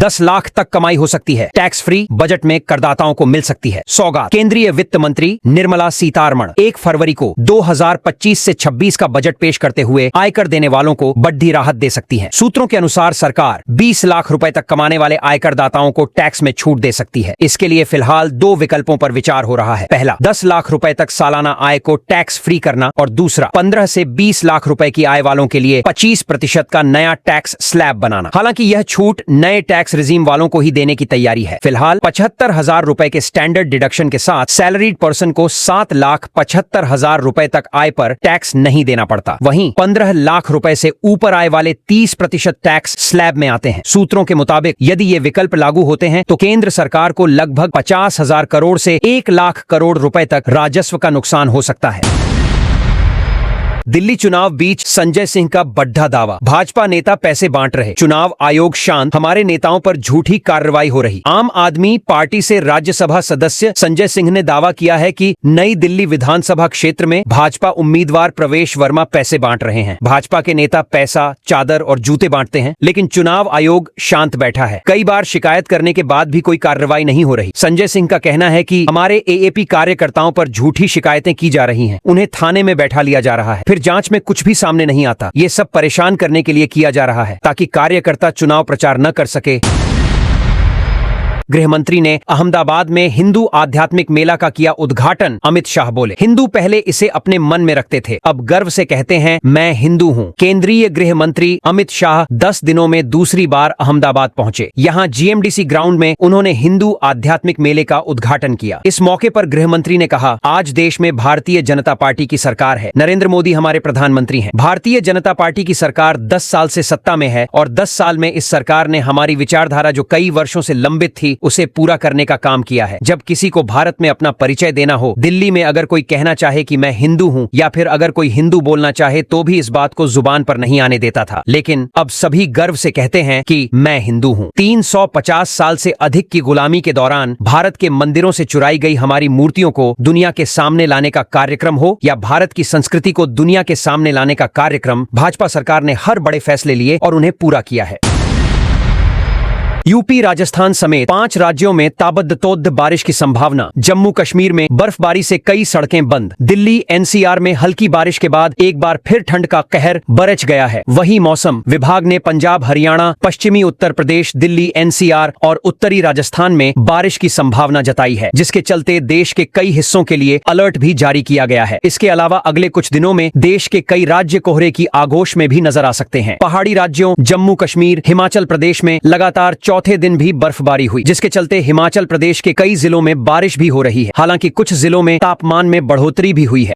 10 लाख तक कमाई हो सकती है। टैक्स फ्री बजट में करदाताओं को मिल सकती है। सौगात, केंद्रीय वित्त मंत्री निर्मला सीतारमण 1 फरवरी को 2025 से 26 का बजट पेश करते हुए आयकर देने वालों को बड़ी राहत दे सकती है। सूत्रों के अनुसार सरकार 20 लाख रुपए तक कमाने वाले आयकर दाताओं को टैक्स में छूट दे सकती है। इसके लिए फिलहाल 2 विकल्पों पर विचार हो रहा है। पहला, 10 लाख रुपए तक सालाना आय को टैक्स फ्री करना, और दूसरा 15 से 20 लाख रुपए की आय वालों के लिए 25% का नया टैक्स स्लैब बनाना। हालांकि यह छूट नए टैक्स रिजीम वालों को ही देने की तैयारी है। फिलहाल 75,000 रुपए के स्टैंडर्ड डिडक्शन के साथ सैलरीड पर्सन को 7,75,000 रुपए तक आय पर टैक्स नहीं देना पड़ता। वहीं 15 लाख रुपए से ऊपर आय वाले 30% टैक्स स्लैब में आते हैं। सूत्रों के मुताबिक यदि ये विकल्प लागू होते हैं तो केंद्र सरकार को लगभग 50,000 करोड़ से 1 लाख करोड़ रुपए तक राजस्व का नुकसान हो सकता है। दिल्ली चुनाव बीच संजय सिंह का बड्ढा दावा, भाजपा नेता पैसे बांट रहे, चुनाव आयोग शांत, हमारे नेताओं पर झूठी कार्रवाई हो रही। आम आदमी पार्टी से राज्यसभा सदस्य संजय सिंह ने दावा किया है कि नई दिल्ली विधानसभा क्षेत्र में भाजपा उम्मीदवार प्रवेश वर्मा पैसे बांट रहे हैं। भाजपा के नेता पैसा, चादर और जूते बांटते हैं, लेकिन चुनाव आयोग शांत बैठा है। कई बार शिकायत करने के बाद भी कोई कार्रवाई नहीं हो रही। संजय सिंह का कहना है कि हमारे एएपी कार्यकर्ताओं पर झूठी शिकायतें की जा रही हैं, उन्हें थाने में बैठा लिया जा रहा है, फिर जांच में कुछ भी सामने नहीं आता। ये सब परेशान करने के लिए किया जा रहा है ताकि कार्यकर्ता चुनाव प्रचार न कर सके। गृहमंत्री ने अहमदाबाद में हिंदू आध्यात्मिक मेला का किया उद्घाटन। अमित शाह बोले, हिंदू पहले इसे अपने मन में रखते थे, अब गर्व से कहते हैं मैं हिंदू हूं। केंद्रीय गृह मंत्री अमित शाह 10 दिनों में दूसरी बार अहमदाबाद पहुंचे। यहां जीएमडीसी ग्राउंड में उन्होंने हिंदू आध्यात्मिक मेले का उद्घाटन किया। इस मौके पर गृहमंत्री ने कहा, आज देश में भारतीय जनता पार्टी की सरकार है, नरेंद्र मोदी हमारे प्रधानमंत्री हैं। भारतीय जनता पार्टी की सरकार 10 साल से सत्ता में है और 10 साल में इस सरकार ने हमारी विचारधारा जो कई वर्षों से लंबित थी उसे पूरा करने का काम किया है। जब किसी को भारत में अपना परिचय देना हो, दिल्ली में अगर कोई कहना चाहे कि मैं हिंदू हूं, या फिर अगर कोई हिंदू बोलना चाहे तो भी इस बात को जुबान पर नहीं आने देता था, लेकिन अब सभी गर्व से कहते हैं कि मैं हिंदू हूं। 350 साल से अधिक की गुलामी के दौरान भारत के मंदिरों से चुराई गई हमारी मूर्तियों को दुनिया के सामने लाने का कार्यक्रम हो या भारत की संस्कृति को दुनिया के सामने लाने का कार्यक्रम, भाजपा सरकार ने हर बड़े फैसले लिए और उन्हें पूरा किया है। यूपी, राजस्थान समेत 5 राज्यों में ताबड़तोड़ बारिश की संभावना। जम्मू कश्मीर में बर्फबारी से कई सड़कें बंद। दिल्ली एनसीआर में हल्की बारिश के बाद एक बार फिर ठंड का कहर बरच गया है। वहीं मौसम विभाग ने पंजाब, हरियाणा, पश्चिमी उत्तर प्रदेश, दिल्ली एनसीआर और उत्तरी राजस्थान में बारिश की संभावना जताई है, जिसके चलते देश के कई हिस्सों के लिए अलर्ट भी जारी किया गया है। इसके अलावा अगले कुछ दिनों में देश के कई राज्य कोहरे की आगोश में भी नजर आ सकते हैं। पहाड़ी राज्यों जम्मू कश्मीर, हिमाचल प्रदेश में लगातार चौथे दिन भी बर्फबारी हुई, जिसके चलते हिमाचल प्रदेश के कई जिलों में बारिश भी हो रही है। हालांकि कुछ जिलों में तापमान में बढ़ोतरी भी हुई है।